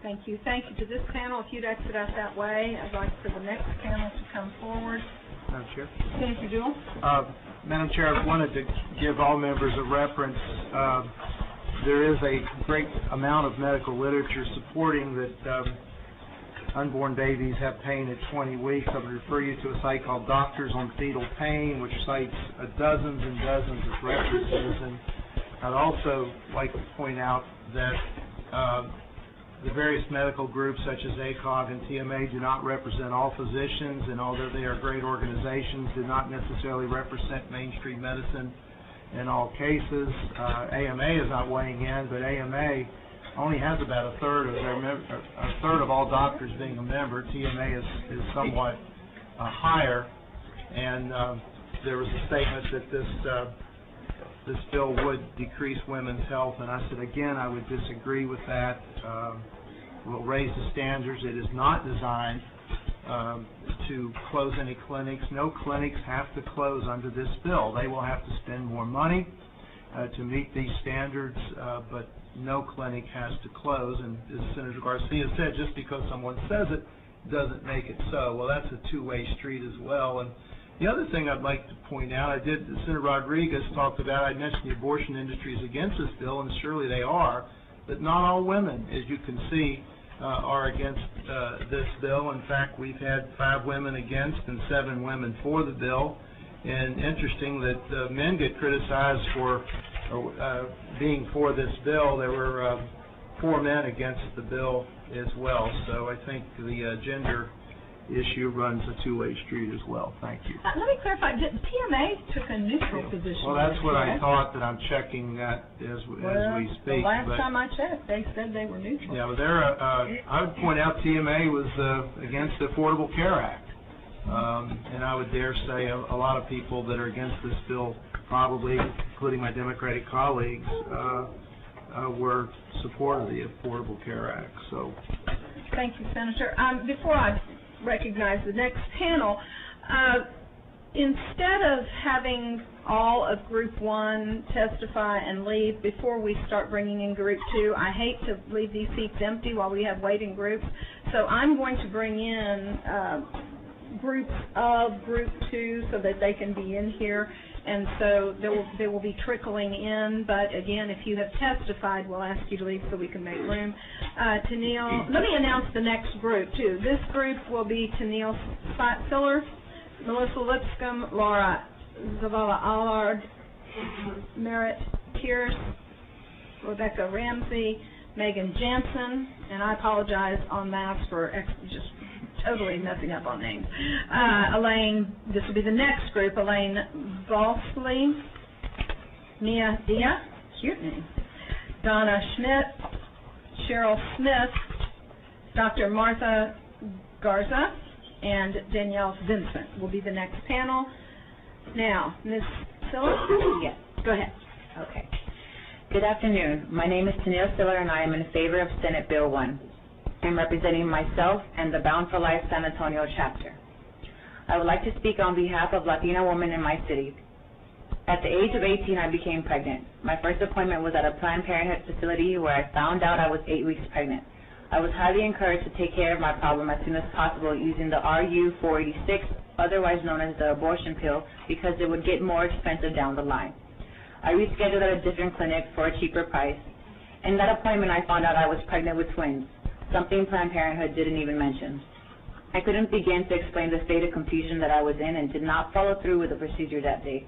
Thank you. Thank you to this panel. If you'd exit out that way, I'd like for the next panel to come forward. Madam Chair. Senator Jewell. Madam Chair, I wanted to give all members a reference. There is a great amount of medical literature supporting that unborn babies have pain at 20 weeks. I would refer you to a site called Doctors on Fetal Pain, which cites dozens and dozens of references. And I'd also like to point out that the various medical groups such as ACOG and TMA do not represent all physicians, and although they are great organizations, do not necessarily represent mainstream medicine in all cases. AMA is not weighing in, but AMA only has about a third of all doctors being a member. TMA is somewhat higher, and there was a statement that this bill would decrease women's health, and I said again I would disagree with that. We'll raise the standards. It is not designed to close any clinics. No clinics have to close under this bill. They will have to spend more money to meet these standards, but no clinic has to close. And as Senator Garcia said, just because someone says it doesn't make it so. Well, that's a two-way street as well. And the other thing I'd like to point out, Senator Rodriguez talked about, I mentioned the abortion industry is against this bill, and surely they are, but not all women, as you can see, are against this bill. In fact, we've had 5 women against and 7 women for the bill. And interesting that men get criticized for being for this bill. There were 4 men against the bill as well. So I think the gender issue runs a two-way street as well. Thank you. Let me clarify. TMA took a neutral position. Well, that's what I thought, that I'm checking that as we speak. The last time I checked, they said they were neutral. Yeah, but I would point out TMA was against the Affordable Care Act. And I would dare say a lot of people that are against this bill, probably, including my Democratic colleagues, were supportive of the Affordable Care Act. So, thank you, Senator. Before I recognize the next panel, instead of having all of Group 1 testify and leave before we start bringing in Group 2, I hate to leave these seats empty while we have waiting groups, so I'm going to bring in groups of Group 2 so that they can be in here, and so they will be trickling in. But again, if you have testified, we'll ask you to leave so we can make room. Tenille, let me announce the next group too. This group will be Tenille Scylla, Melissa Lipscomb, Lara Zavala Allard, Merritt Pierce, Rebecca Ramsey, Megan Jansen, and I apologize en masse for just totally messing up on names. Elaine, this will be the next group, Elaine Balsley, Mia Dia, cute name, Donna Schmidt, Cheryl Smith, Dr. Martha Garza, and Danielle Vincent will be the next panel. Now, Ms. Scylla? Yes. Go ahead. Okay. Good afternoon. My name is Tenille Scylla, and I am in favor of Senate Bill 1. I'm representing myself and the Bound for Life San Antonio chapter. I would like to speak on behalf of Latina women in my city. At the age of 18, I became pregnant. My first appointment was at a Planned Parenthood facility where I found out I was 8 weeks pregnant. I was highly encouraged to take care of my problem as soon as possible using the RU-486, otherwise known as the abortion pill, because it would get more expensive down the line. I rescheduled at a different clinic for a cheaper price. In that appointment, I found out I was pregnant with twins, something Planned Parenthood didn't even mention. I couldn't begin to explain the state of confusion that I was in and did not follow through with the procedure that day.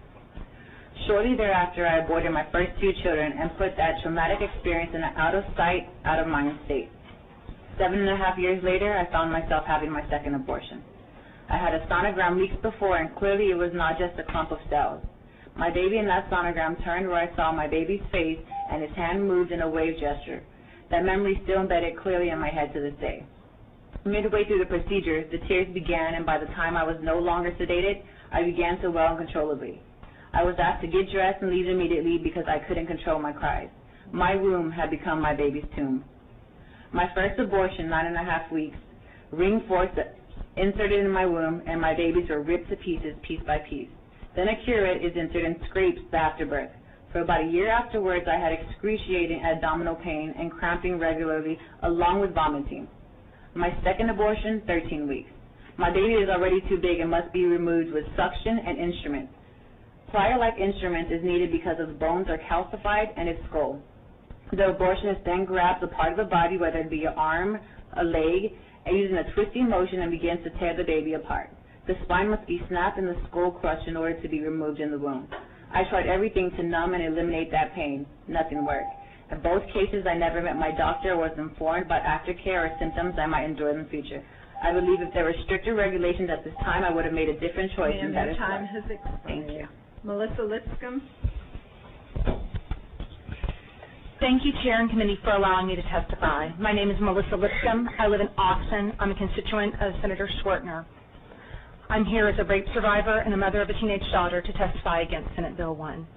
Shortly thereafter, I aborted my first 2 children and put that traumatic experience in an out-of-sight, out-of-mind state. 7.5 years later, I found myself having my second abortion. I had a sonogram weeks before, and clearly it was not just a clump of cells. My baby in that sonogram turned where I saw my baby's face, and his hand moved in a wave gesture. That memory is still embedded clearly in my head to this day. Midway through the procedure, the tears began, and by the time I was no longer sedated, I began to wail uncontrollably. I was asked to get dressed and leave immediately because I couldn't control my cries. My womb had become my baby's tomb. My first abortion, 9.5 weeks, ring force inserted in my womb, and my babies were ripped to pieces, piece by piece. Then a curette is inserted and scrapes the afterbirth. For about a year afterwards, I had excruciating abdominal pain and cramping regularly, along with vomiting. My second abortion, 13 weeks. My baby is already too big and must be removed with suction and instruments. Plier-like instruments is needed because his bones are calcified and his skull. The abortionist then grabs a part of the body, whether it be an arm, a leg, and using a twisting motion and begins to tear the baby apart. The spine must be snapped and the skull crushed in order to be removed in the womb. I tried everything to numb and eliminate that pain. Nothing worked. In both cases, I never met my doctor or was informed about aftercare or symptoms I might endure in the future. I believe if there were stricter regulations at this time, I would have made a different choice. And that your is time why. has expired. Thank you. Melissa Lipscomb. Thank you, Chair and Committee, for allowing me to testify. My name is Melissa Lipscomb. I live in Austin. I'm a constituent of Senator Schwertner. I'm here as a rape survivor and a mother of a teenage daughter to testify against Senate Bill 1.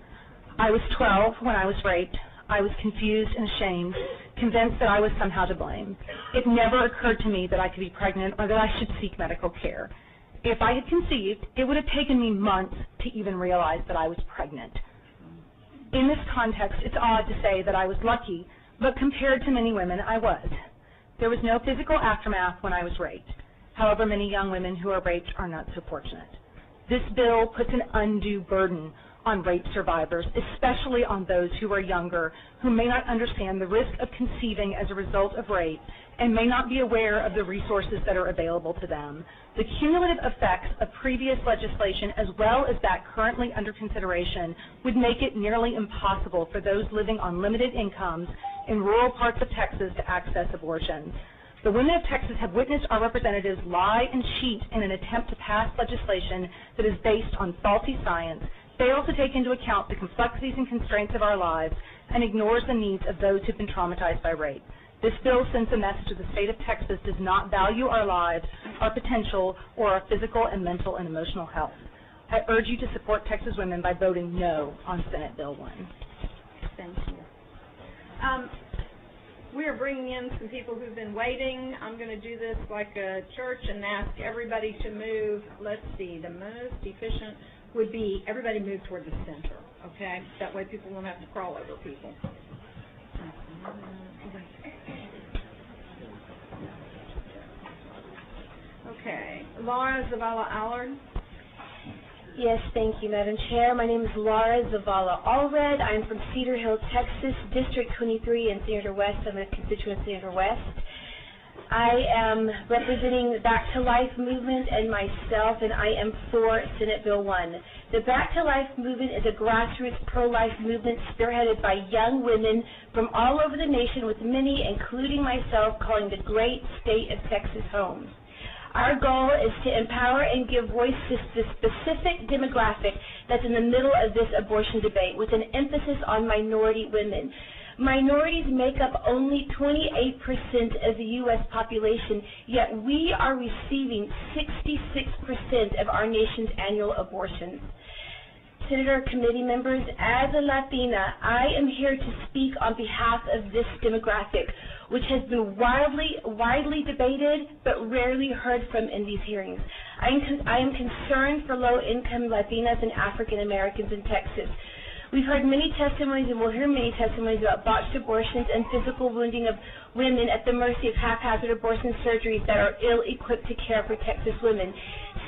I was 12 when I was raped. I was confused and ashamed, convinced that I was somehow to blame. It never occurred to me that I could be pregnant or that I should seek medical care. If I had conceived, it would have taken me months to even realize that I was pregnant. In this context, it's odd to say that I was lucky, but compared to many women, I was. There was no physical aftermath when I was raped. However, many young women who are raped are not so fortunate. This bill puts an undue burden on rape survivors, especially on those who are younger, who may not understand the risk of conceiving as a result of rape and may not be aware of the resources that are available to them. The cumulative effects of previous legislation, as well as that currently under consideration, would make it nearly impossible for those living on limited incomes in rural parts of Texas to access abortions. The women of Texas have witnessed our representatives lie and cheat in an attempt to pass legislation that is based on faulty science, fails to take into account the complexities and constraints of our lives, and ignores the needs of those who have been traumatized by rape. This bill sends a message to the state of Texas does not value our lives, our potential, or our physical and mental and emotional health. I urge you to support Texas women by voting no on Senate Bill 1. Thank you. We are bringing in some people who've been waiting. I'm going to do this like a church and ask everybody to move. Let's see, the most efficient would be everybody move toward the center, okay? That way people won't have to crawl over people. Okay, Lara Zavala. Yes, thank you, Madam Chair. My name is Lara Zavala. I'm from Cedar Hill, Texas, District 23 in Senator West. I'm a constituent of Senator West. I am representing the Back to Life movement and myself, and I am for Senate Bill 1. The Back to Life movement is a grassroots pro-life movement spearheaded by young women from all over the nation, with many, including myself, calling the great state of Texas home. Our goal is to empower and give voice to the specific demographic that's in the middle of this abortion debate, with an emphasis on minority women. Minorities make up only 28% of the U.S. population, yet we are receiving 66% of our nation's annual abortions. Senator, committee members, as a Latina, I am here to speak on behalf of this demographic, which has been widely debated but rarely heard from in these hearings. I am concerned for low-income Latinas and African Americans in Texas. We've heard many testimonies and will hear many testimonies about botched abortions and physical wounding of women at the mercy of haphazard abortion surgeries that are ill-equipped to care for Texas women.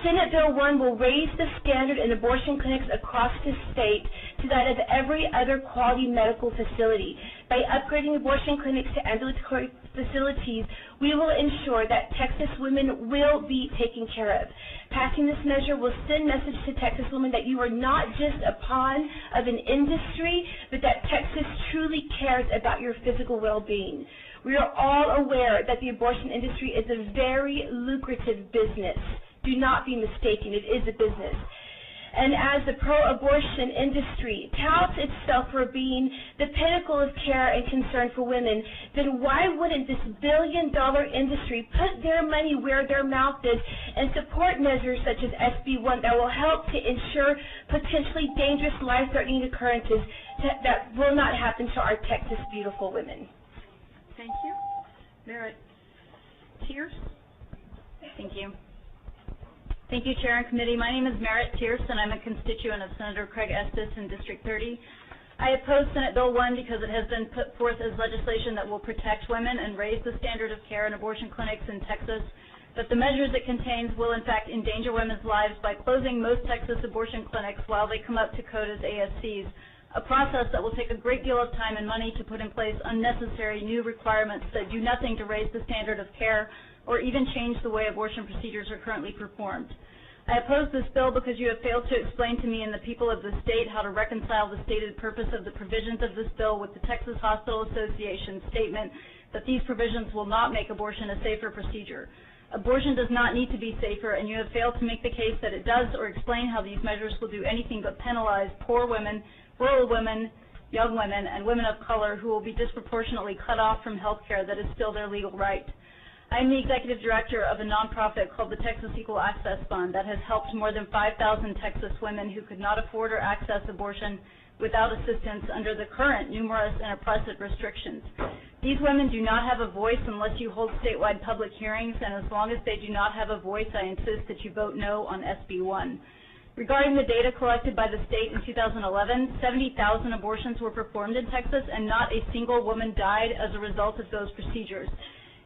Senate Bill 1 will raise the standard in abortion clinics across the state to that of every other quality medical facility. By upgrading abortion clinics to ambulatory facilities, we will ensure that Texas women will be taken care of. Passing this measure will send message to Texas women that you are not just a pawn of an industry, but that Texas truly cares about your physical well-being. We are all aware that the abortion industry is a very lucrative business. Do not be mistaken, it is a business. And as the pro-abortion industry touts itself for being the pinnacle of care and concern for women, then why wouldn't this billion-dollar industry put their money where their mouth is and support measures such as SB 1 that will help to ensure potentially dangerous, life-threatening occurrences that will not happen to our Texas beautiful women? Thank you. Merit Tears. Thank you. Thank you, Chair and Committee. My name is Merritt Pearson. I'm a constituent of Senator Craig Estes in District 30. I oppose Senate Bill 1 because it has been put forth as legislation that will protect women and raise the standard of care in abortion clinics in Texas, but the measures it contains will in fact endanger women's lives by closing most Texas abortion clinics while they come up to code as ASCs, a process that will take a great deal of time and money to put in place unnecessary new requirements that do nothing to raise the standard of care or even change the way abortion procedures are currently performed. I oppose this bill because you have failed to explain to me and the people of the state how to reconcile the stated purpose of the provisions of this bill with the Texas Hospital Association's statement that these provisions will not make abortion a safer procedure. Abortion does not need to be safer, and you have failed to make the case that it does or explain how these measures will do anything but penalize poor women, rural women, young women, and women of color who will be disproportionately cut off from health care that is still their legal right. I am the executive director of a nonprofit called the Texas Equal Access Fund that has helped more than 5,000 Texas women who could not afford or access abortion without assistance under the current numerous and oppressive restrictions. These women do not have a voice unless you hold statewide public hearings, and as long as they do not have a voice, I insist that you vote no on SB 1. Regarding the data collected by the state in 2011, 70,000 abortions were performed in Texas, and not a single woman died as a result of those procedures.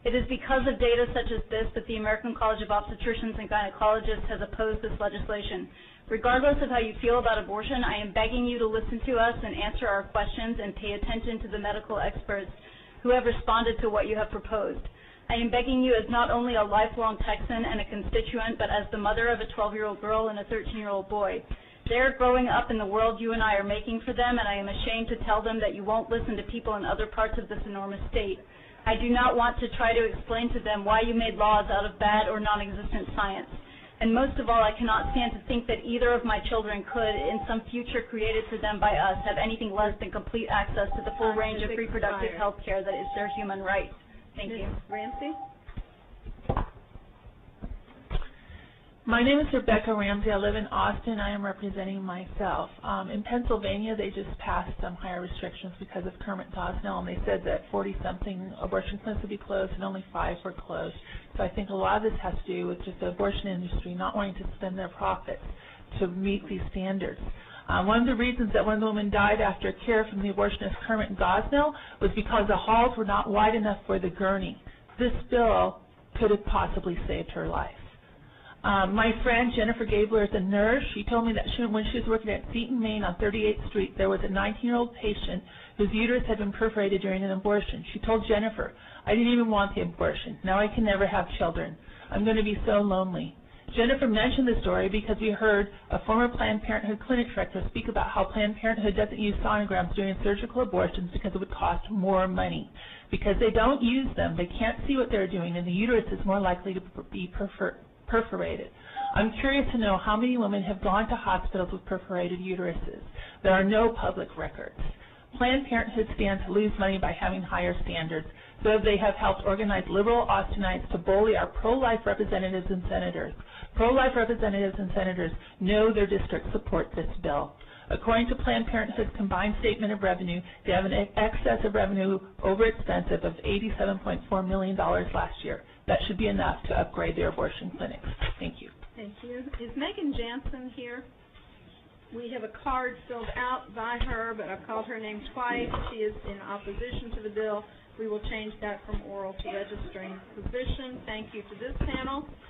It is because of data such as this that the American College of Obstetricians and Gynecologists has opposed this legislation. Regardless of how you feel about abortion, I am begging you to listen to us and answer our questions and pay attention to the medical experts who have responded to what you have proposed. I am begging you as not only a lifelong Texan and a constituent, but as the mother of a 12-year-old girl and a 13-year-old boy. They are growing up in the world you and I are making for them, and I am ashamed to tell them that you won't listen to people in other parts of this enormous state. I do not want to try to explain to them why you made laws out of bad or non-existent science. And most of all, I cannot stand to think that either of my children could, in some future created for them by us, have anything less than complete access to the full range of reproductive health care that is their human right. Thank you. Ramsey? My name is Rebecca Ramsey. I live in Austin. I am representing myself. In Pennsylvania, they just passed some higher restrictions because of Kermit Gosnell, and they said that 40-something abortion clinics would be closed and only 5 were closed. So I think a lot of this has to do with just the abortion industry not wanting to spend their profits to meet these standards. One of the reasons that one of the women died after care from the abortionist Kermit Gosnell was because the halls were not wide enough for the gurney. This bill could have possibly saved her life. My friend Jennifer Gabler is a nurse. She told me that when she was working at Seton, Maine on 38th Street, there was a 19-year-old patient whose uterus had been perforated during an abortion. She told Jennifer, "I didn't even want the abortion. Now I can never have children. I'm going to be so lonely." Jennifer mentioned the story because we heard a former Planned Parenthood clinic director speak about how Planned Parenthood doesn't use sonograms during surgical abortions because it would cost more money. Because they don't use them, they can't see what they're doing, and the uterus is more likely to be perforated. I'm curious to know how many women have gone to hospitals with perforated uteruses. There are no public records. Planned Parenthood stands to lose money by having higher standards, so they have helped organize liberal Austinites to bully our pro-life representatives and senators. Pro-life representatives and senators know their districts support this bill. According to Planned Parenthood's combined statement of revenue, they have an excess of revenue over expensive of $87.4 million last year. That should be enough to upgrade their abortion clinics. Thank you. Thank you. Is Megan Jansen here? We have a card filled out by her, but I've called her name twice. She is in opposition to the bill. We will change that from oral to registering position. Thank you to this panel.